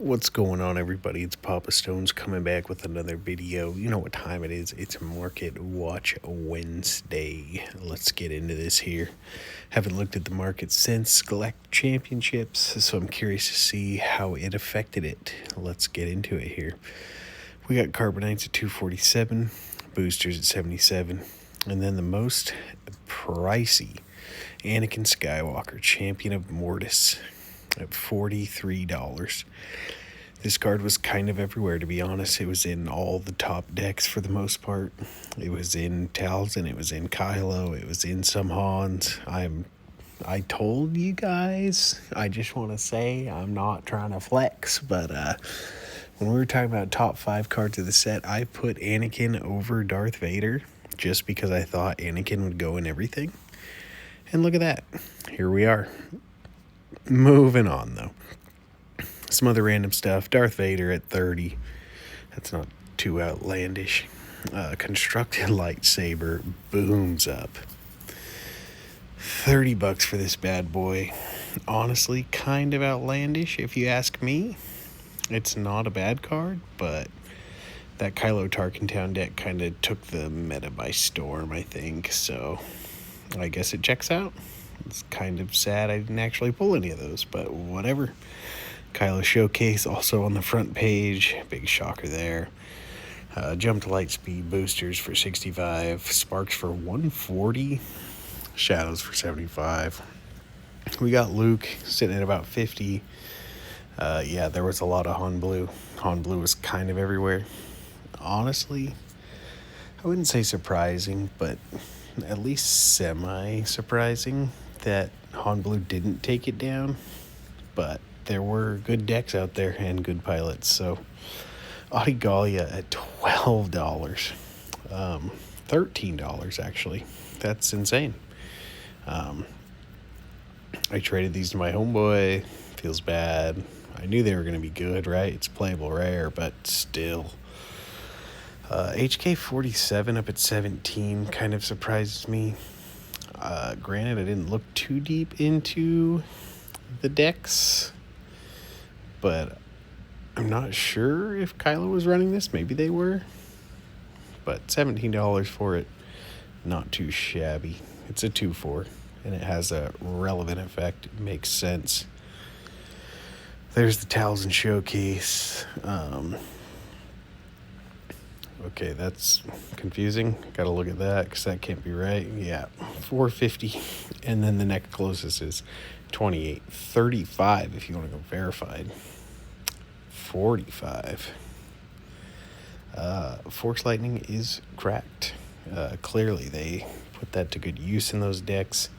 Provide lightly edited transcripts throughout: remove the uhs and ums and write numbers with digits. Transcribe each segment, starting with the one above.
What's going on, everybody? It's Papastones coming back with another video. You know what time it is. It's Market Watch Wednesday. Let's get into this here. Haven't looked at the market since Galactic Championships, so I'm curious to see how it affected it. Let's get into it here. We got Carbonites at 247, Boosters at 77, and then the most pricey Anakin Skywalker, Champion of Mortis, at $43. This card was kind of everywhere, to be honest. It was in all the top decks for the most part. It was in Talzin, it was in Kylo, it was in some Hans. I told you guys, I just want to say, I'm not trying to flex, but when we were talking about top 5 cards of the set, I put Anakin over Darth Vader just because I thought Anakin would go in everything. And look at that. Here we are. Moving on, though. Some other random stuff. Darth Vader at 30. That's not too outlandish. Constructed lightsaber booms up. $30 for this bad boy. Honestly, kind of outlandish if you ask me. It's not a bad card, but that Kylo Tarkintown deck kind of took the meta by storm, I think. So I guess it checks out. It's kind of sad I didn't actually pull any of those, but whatever. Kylo Showcase also on the front page. Big shocker there. Jump to Lightspeed boosters for 65. Sparks for 140. Shadows for 75. We got Luke sitting at about 50. Yeah, there was a lot of Han Blue. Han Blue was kind of everywhere. Honestly, I wouldn't say surprising, but at least semi-surprising that Han Blue didn't take it down. But there were good decks out there and good pilots. So Odigalia at $12. $13 actually. That's insane. I traded these to my homeboy. Feels bad. I knew they were going to be good, right? It's playable rare, but still. HK47 up at 17 kind of surprises me. Granted, I didn't look too deep into the decks, but I'm not sure if Kylo was running this. Maybe they were. But $17 for it, not too shabby. It's a 2/4, and it has a relevant effect. It makes sense. There's the Talzin Showcase. Okay, that's confusing. Gotta look at that, because that can't be right. Yeah, $450. And then the next closest is $28. $35 if you want to go verified. $45. Force Lightning is cracked. Clearly, they put that to good use in those decks.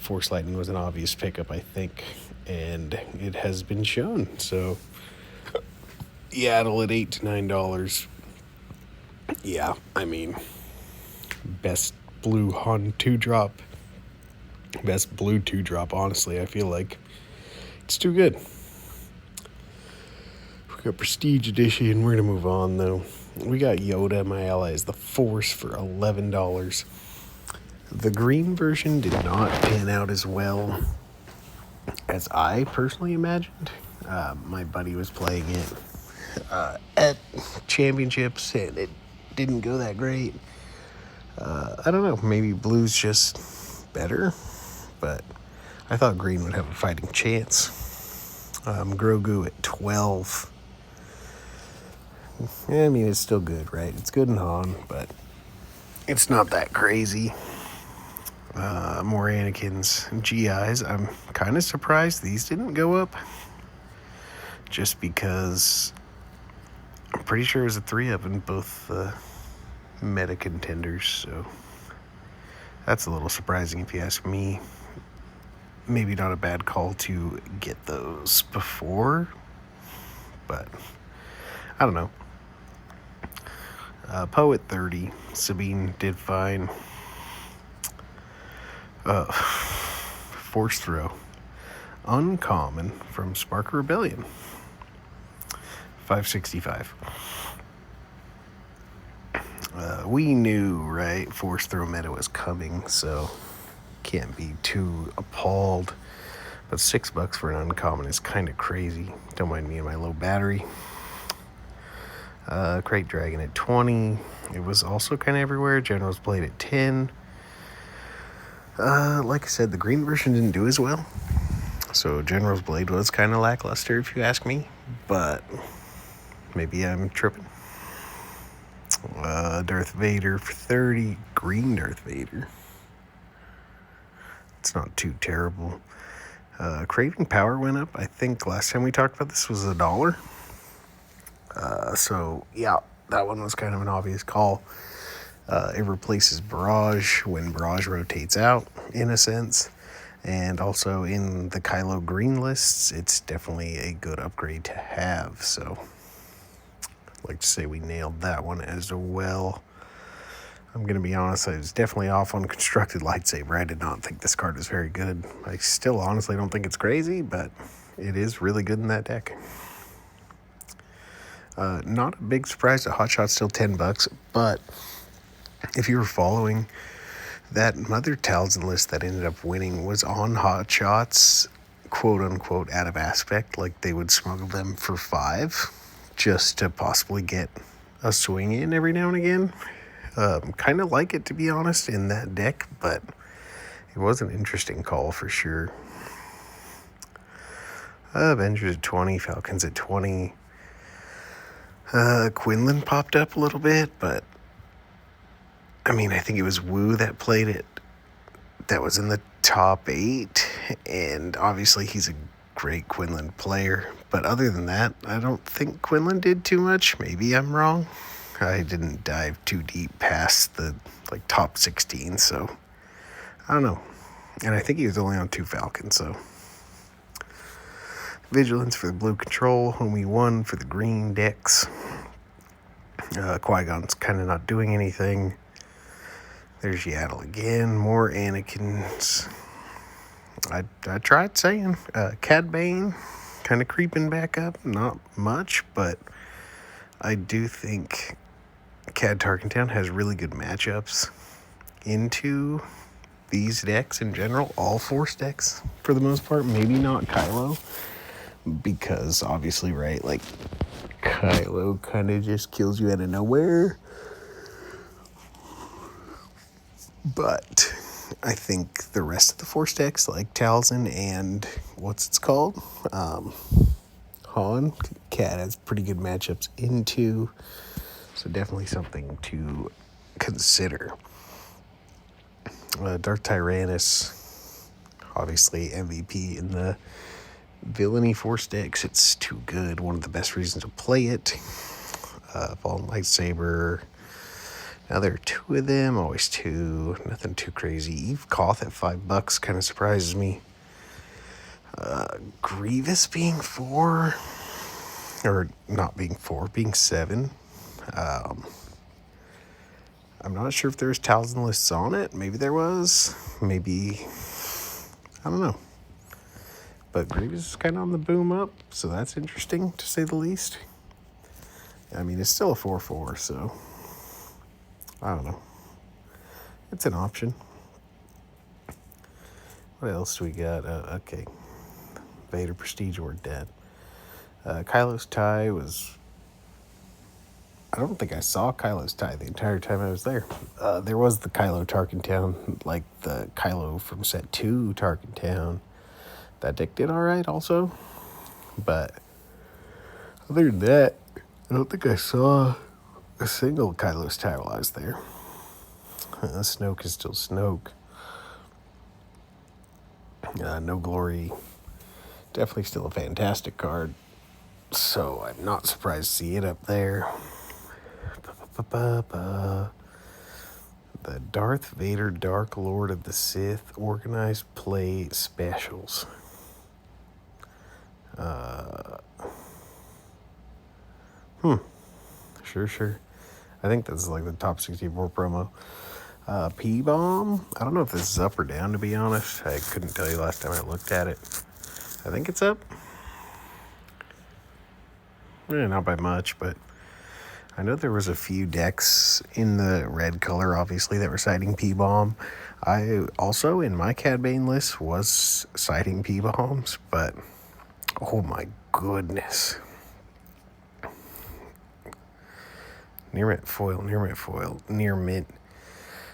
Force Lightning was an obvious pickup, I think, and it has been shown. So, Yaddle at $8 to $9. Yeah, I mean, best blue Han 2-drop. Best blue 2-drop, honestly, I feel like. It's too good. We got Prestige Edition. We're going to move on, though. We got Yoda, My Allies, the Force for $11. The green version did not pan out as well as I personally imagined. My buddy was playing it at championships, and it didn't go that great. I don't know, maybe blue's just better, but I thought green would have a fighting chance. Grogu at 12. I mean, it's still good, right? It's good in Han, but it's not that crazy. More Anakins and GIs. I'm kind of surprised these didn't go up, just because I'm pretty sure it was a 3-up in both meta contenders, so that's a little surprising if you ask me. Maybe not a bad call to get those before, but I don't know. Poe at 30. Sabine did fine. Force Throw. Uncommon from Spark Rebellion. $5.65. We knew, right? Force Throw meta was coming, so can't be too appalled But $6 for an uncommon is kind of crazy. Don't mind me and my low battery. Crate Dragon at 20. It was also kind of everywhere. General's Blade at 10. Like I said, the green version didn't do as well. So General's Blade was kind of lackluster, if you ask me. But maybe I'm tripping. Darth Vader for 30. Green Darth Vader. It's not too terrible. Craving Power went up. I think last time we talked about this was $1. So, yeah, that one was kind of an obvious call. It replaces Barrage when Barrage rotates out, in a sense. And also in the Kylo Green lists, it's definitely a good upgrade to have. So, I'd like to say we nailed that one as well. I'm going to be honest, I was definitely off on Constructed Lightsaber. I did not think this card was very good. I still honestly don't think it's crazy, but it is really good in that deck. Not a big surprise that Hotshot's still $10, but if you were following, that Mother Talzin list that ended up winning was on Hotshot's quote-unquote out of aspect. Like, they would smuggle them for $5 just to possibly get a swing in every now and again. Kind of like it, to be honest, in that deck, but it was an interesting call for sure. Avengers at 20, Falcons at 20. Quinlan popped up a little bit, but I mean, I think it was Wu that played it. That was in the top 8, and obviously he's a great Quinlan player. But other than that, I don't think Quinlan did too much. Maybe I'm wrong. I didn't dive too deep past the top 16, so I don't know. And I think he was only on 2 Falcons, so Vigilance for the blue control, Homie 1 for the green decks. Qui-Gon's kind of not doing anything. There's Yaddle again, more Anakins. I tried saying Cad Bane kind of creeping back up, not much, but I do think Cad Tarkentown has really good matchups into these decks in general, all Force decks for the most part. Maybe not Kylo, because obviously, right, like Kylo kind of just kills you out of nowhere. But I think the rest of the Force decks, like Talzin and what's it's called, Han, Cad has pretty good matchups into. So definitely something to consider. Darth Tyrannus, obviously MVP in the Villainy Force decks. It's too good. One of the best reasons to play it. Fallen Lightsaber. Now there are 2 of them. Always 2. Nothing too crazy. Eve Koth at $5 kind of surprises me. Grievous being 4. Or not being 4, being 7. I'm not sure if there's Talzin lists on it. Maybe there was. Maybe, I don't know. But Grievous is kind of on the boom up, so that's interesting, to say the least. I mean, it's still a 4/4, so I don't know. It's an option. What else do we got? Okay. Vader Prestige or Dead. Kylo's tie was... I don't think I saw Kylo's tie the entire time I was there. There was the Kylo Tarkentown, like the Kylo from set 2 Tarkentown. That deck did alright also. But other than that, I don't think I saw a single Kylo's tie while I was there. Snoke is still Snoke. No Glory. Definitely still a fantastic card. So I'm not surprised to see it up there. The Darth Vader Dark Lord of the Sith Organized Play Specials. Sure. I think this is like the top 64 promo. P-Bomb. I don't know if this is up or down, to be honest. I couldn't tell you last time I looked at it. I think it's up. Not by much, but I know there was a few decks in the red color, obviously, that were citing P-Bomb. I also, in my Cad Bane list, was citing P-Bombs, but oh my goodness. Near mint foil, near mint.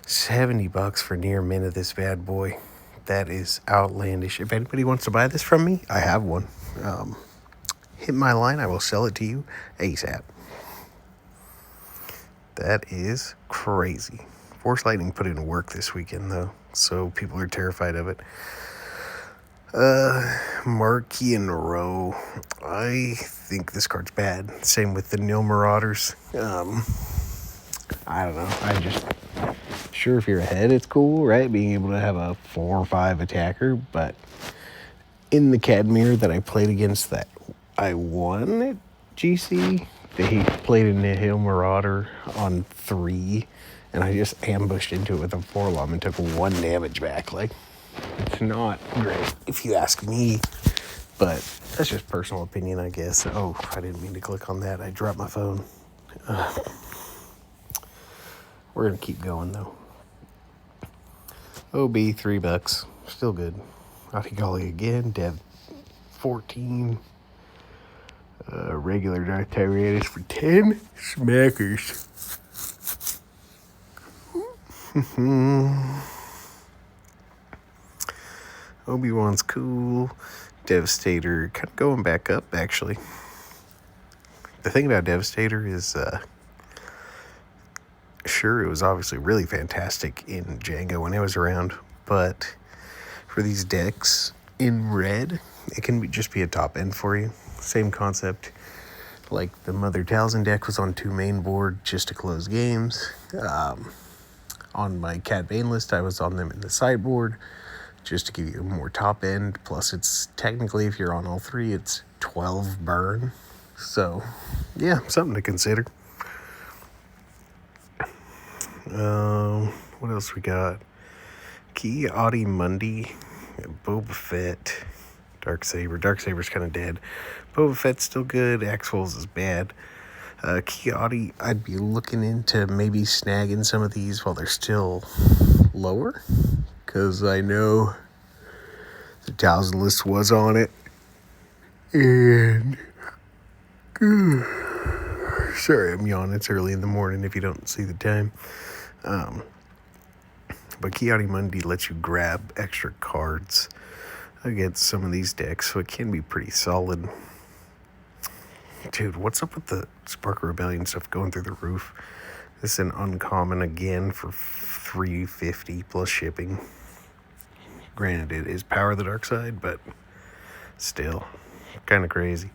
$70 for near mint of this bad boy. That is outlandish. If anybody wants to buy this from me, I have one. Hit my line, I will sell it to you ASAP. That is crazy. Force Lightning put in work this weekend, though, so people are terrified of it. Marquee and Row. I think this card's bad. Same with the Nil Marauders. I don't know. Sure, if you're ahead, it's cool, right? Being able to have a 4 or 5 attacker, but in the Cadmere that I played against that I won at GC, they played a Nihil Marauder on 3, and I just ambushed into it with a 4-lum and took 1 damage back. Like, it's not great, if you ask me, but that's just personal opinion, I guess. Oh, I didn't mean to click on that. I dropped my phone. We're going to keep going, though. OB, $3. Still good. Atigali again. Dev, 14. Regular Darth Tyrannus for 10. Smackers. Obi-Wan's cool. Devastator kind of going back up, actually. The thing about Devastator is, sure, it was obviously really fantastic in Django when it was around, but for these decks in red, it can just be a top end for you. Same concept. Like the Mother Talzin deck was on 2 main board just to close games. On my Cad Bane list, I was on them in the sideboard just to give you more top end. Plus, it's technically, if you're on all 3, it's 12 burn. So, yeah, something to consider. What else we got? Key, Audi, Mundi, Boba Fett, Darksaber. Darksaber's kind of dead. Boba Fett's still good. Axwell's is bad. Key, Audi, I'd be looking into maybe snagging some of these while they're still lower, because I know the Talzin list was on it. And sorry, I'm yawning. It's early in the morning if you don't see the time. But Ki-Adi-Mundi lets you grab extra cards against some of these decks, so it can be pretty solid. Dude, what's up with the Spark Rebellion stuff going through the roof? This is an uncommon again for $3.50 plus shipping. Granted, it is Power of the Dark Side, but still, kind of crazy.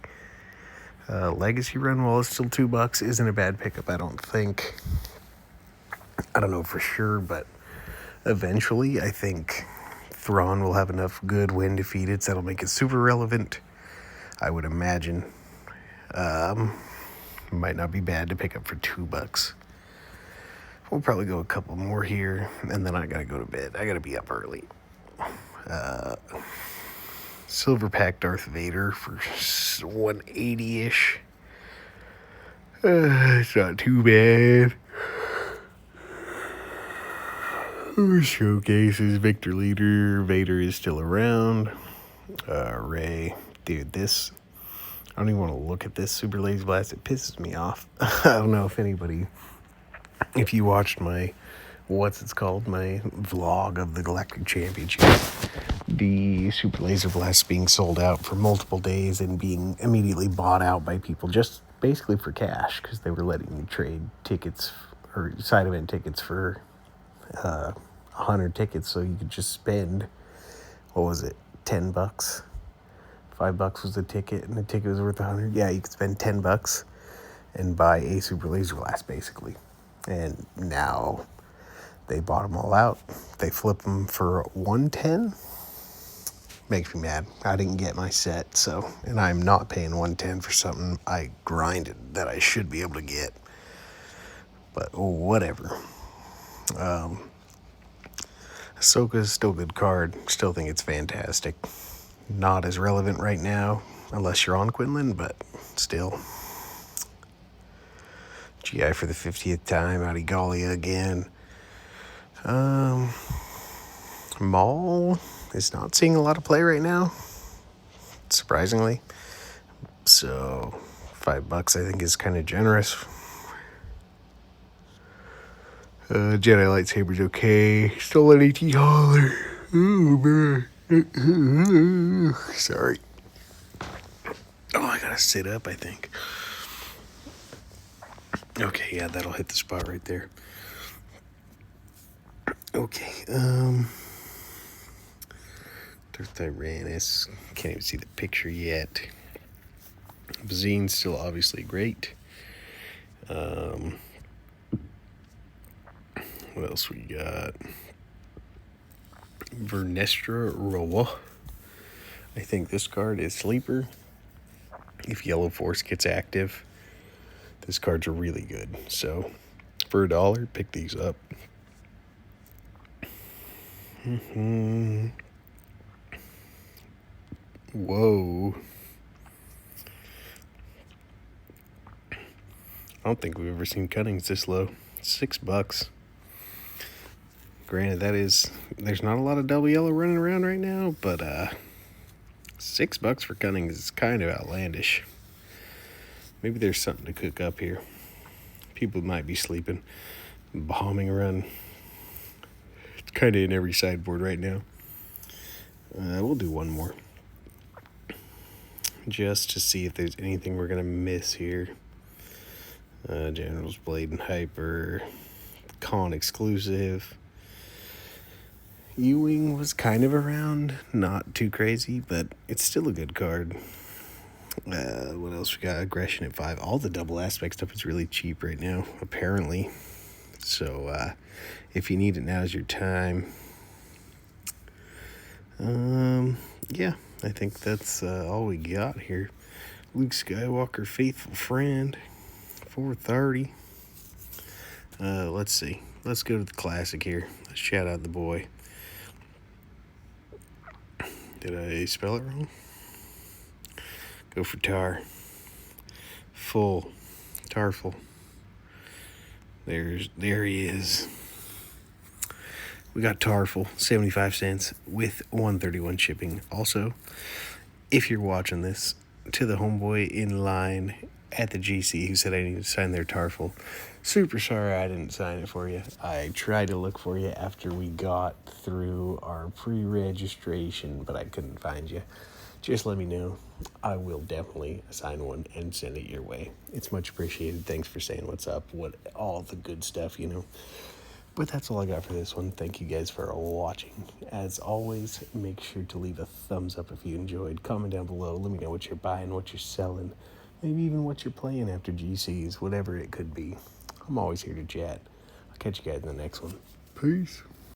Legacy Run, while it's still $2, isn't a bad pickup, I don't think. I don't know for sure, but eventually I think Thrawn will have enough good when defeated that'll make it super relevant. I would imagine. Might not be bad to pick up for $2. We'll probably go a couple more here, and then I gotta go to bed. I gotta be up early. Silver Pack Darth Vader for 180-ish. It's not too bad. Showcases, Victor Leader, Vader is still around. Ray, dude, this, I don't even want to look at this Super Lazy Blast. It pisses me off. I don't know if you watched my, my vlog of the Galactic Championship. The Super Laser Blast being sold out for multiple days and being immediately bought out by people just basically for cash, because they were letting you trade tickets or side event tickets for 100 tickets, so you could just spend, what was it, $10? $5 was the ticket, and the ticket was worth 100. Yeah, you could spend $10 and buy a Super Laser Blast, basically. And now they bought them all out. They flip them for 110. Makes me mad. I didn't get my set, so, and I'm not paying 110 for something I grinded that I should be able to get. But whatever. Ahsoka's still a good card. Still think it's fantastic. Not as relevant right now, unless you're on Quinlan, but still. GI for the 50th time. Adigalia again. Mall is not seeing a lot of play right now, surprisingly. So $5 I think is kind of generous. Jedi lightsaber's okay. Still an $18. Oh man. Sorry. Oh, I gotta sit up, I think. Okay, yeah, that'll hit the spot right there. Okay, Darth Tyrannus. Can't even see the picture yet. Bazine's still obviously great. What else we got? Vernestra Roa. I think this card is sleeper. If Yellow Force gets active, this card's really good. So, for $1, pick these up. Whoa. I don't think we've ever seen cuttings this low. $6. Granted, there's not a lot of double yellow running around right now, but $6 for cuttings is kind of outlandish. Maybe there's something to cook up here. People might be sleeping, bombing around. It's kind of in every sideboard right now. We'll do one more, just to see if there's anything we're gonna miss here. General's Blade and Hyper, Con exclusive. Ewing was kind of around, not too crazy, but it's still a good card. What else we got? Aggression at 5. All the double aspect stuff is really cheap right now, apparently. So if you need it, now's your time. Yeah, I think that's all we got here. Luke Skywalker, faithful friend, 430. Let's see. Let's go to the classic here. Let's shout out the boy. Did I spell it wrong? Go for Tar. Full. Tarful. There he is. We got Tarful, 75 cents with 131 shipping. Also, if you're watching this, to the homeboy in line at the GC who said I needed to sign their Tarful, super sorry I didn't sign it for you. I tried to look for you after we got through our pre-registration, but I couldn't find you. Just let me know. I will definitely assign one and send it your way. It's much appreciated. Thanks for saying what's up, all the good stuff, But that's all I got for this one. Thank you guys for watching. As always, make sure to leave a thumbs up if you enjoyed. Comment down below. Let me know what you're buying, what you're selling, maybe even what you're playing after GCs, whatever it could be. I'm always here to chat. I'll catch you guys in the next one. Peace.